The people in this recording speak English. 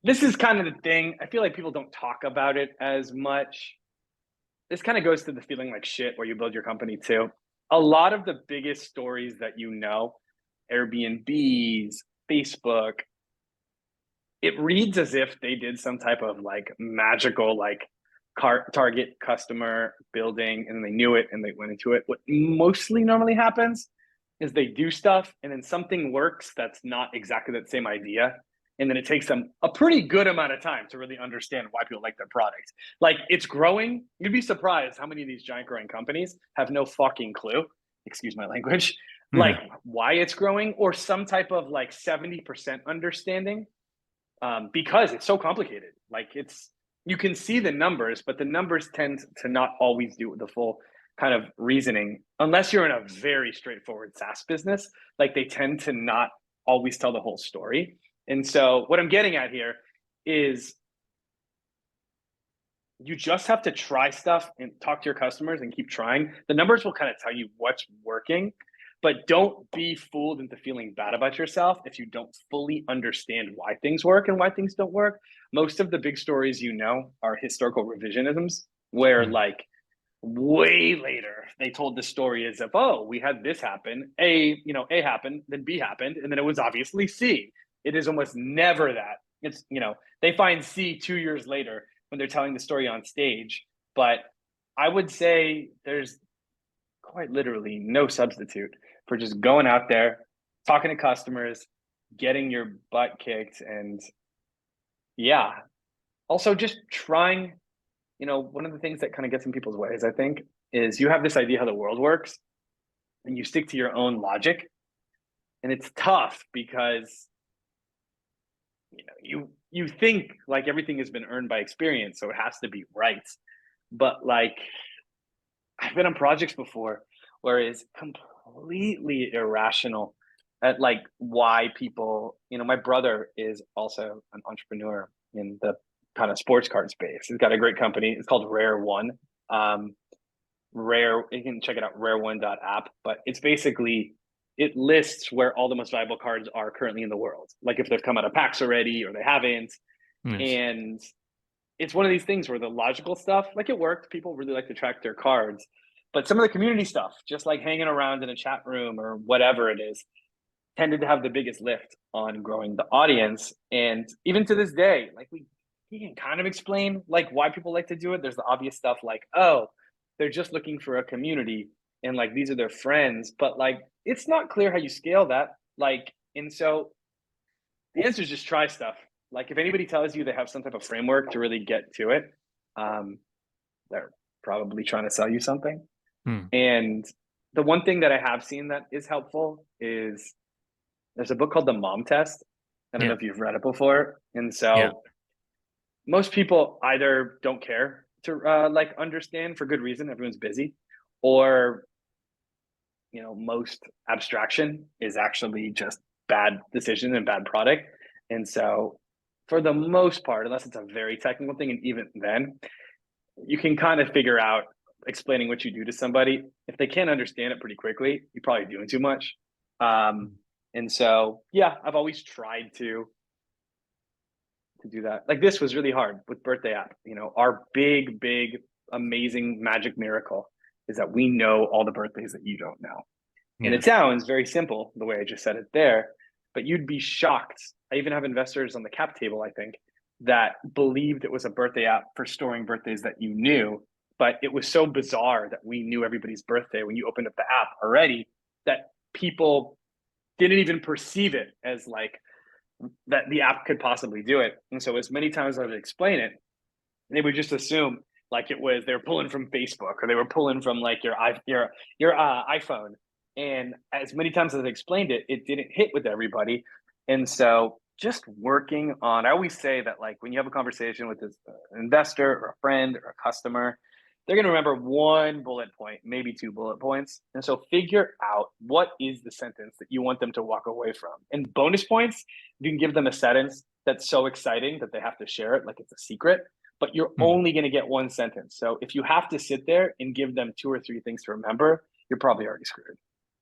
this is kind of the thing. I feel like people don't talk about it as much. This kind of goes to the feeling like shit where you build your company too. A lot of the biggest stories that Airbnbs, Facebook, it reads as if they did some type of like magical like target customer building and they knew it and they went into it. What mostly normally happens is they do stuff and then something works that's not exactly that same idea. And then it takes them a pretty good amount of time to really understand why people like their product. Like it's growing. You'd be surprised how many of these giant growing companies have no fucking clue, excuse my language, like Yeah. why it's growing or some type of like 70% understanding, because it's so complicated. Like you can see the numbers, but the numbers tend to not always do the full kind of reasoning unless you're in a very straightforward SaaS business. Like they tend to not always tell the whole story. And so what I'm getting at here is you just have to try stuff and talk to your customers and keep trying. The numbers will kind of tell you what's working, but don't be fooled into feeling bad about yourself if you don't fully understand why things work and why things don't work. Most of the big stories are historical revisionisms where Mm. like way later they told the story as if, oh, we had this happen, A happened, then B happened, and then it was obviously C. It is almost never that. It's, they find C 2 years later when they're telling the story on stage. But I would say there's quite literally no substitute for just going out there, talking to customers, getting your butt kicked, and yeah. Also just trying, one of the things that kind of gets in people's ways, I think, is you have this idea how the world works and you stick to your own logic. And it's tough because you think like everything has been earned by experience, so it has to be right. But like I've been on projects before where it's completely irrational at like why people, my brother is also an entrepreneur in the kind of sports card space. He's got a great company. It's called Rare One. Um, Rare, you can check it out, rare1.app, but it's basically, it lists where all the most valuable cards are currently in the world. Like if they've come out of packs already or they haven't. Nice. And it's one of these things where the logical stuff, like it worked, people really like to track their cards. But some of the community stuff, just like hanging around in a chat room or whatever it is, tended to have the biggest lift on growing the audience. And even to this day, like we can kind of explain like why people like to do it. There's the obvious stuff like, oh, they're just looking for a community and like these are their friends, but like it's not clear how you scale that. Like, and so the answer is just try stuff. Like if anybody tells you they have some type of framework to really get to it, um, they're probably trying to sell you something. Mm. And the one thing that I have seen that is helpful is there's a book called The Mom Test. I don't know Yeah. if you've read it before. And Yeah. so most people either don't care to like understand for good reason, everyone's busy, or most abstraction is actually just bad decision and bad product. And so for the most part, unless it's a very technical thing, and even then, you can kind of figure out explaining what you do to somebody. If they can't understand it pretty quickly, you're probably doing too much. Um, and so, yeah, I've always tried to do that. Like this was really hard with Birthday App. Our big, amazing magic miracle is that we know all the birthdays that you don't know. And Yeah. it sounds very simple the way I just said it there, but you'd be shocked. I even have investors on the cap table, I think, that believed it was a birthday app for storing birthdays that you knew. But it was so bizarre that we knew everybody's birthday when you opened up the app already that people didn't even perceive it as like that the app could possibly do it. And so as many times as I would explain it, they would just assume like it was they were pulling from Facebook or they were pulling from like your iPhone. And as many times as I explained it, it didn't hit with everybody. And so just working on, I always say that like when you have a conversation with this investor or a friend or a customer, they're going to remember one bullet point, maybe two bullet points. And so figure out what is the sentence that you want them to walk away from. And bonus points, you can give them a sentence that's so exciting that they have to share it like it's a secret, but you're Mm. only going to get one sentence. So if you have to sit there and give them two or three things to remember, you're probably already screwed.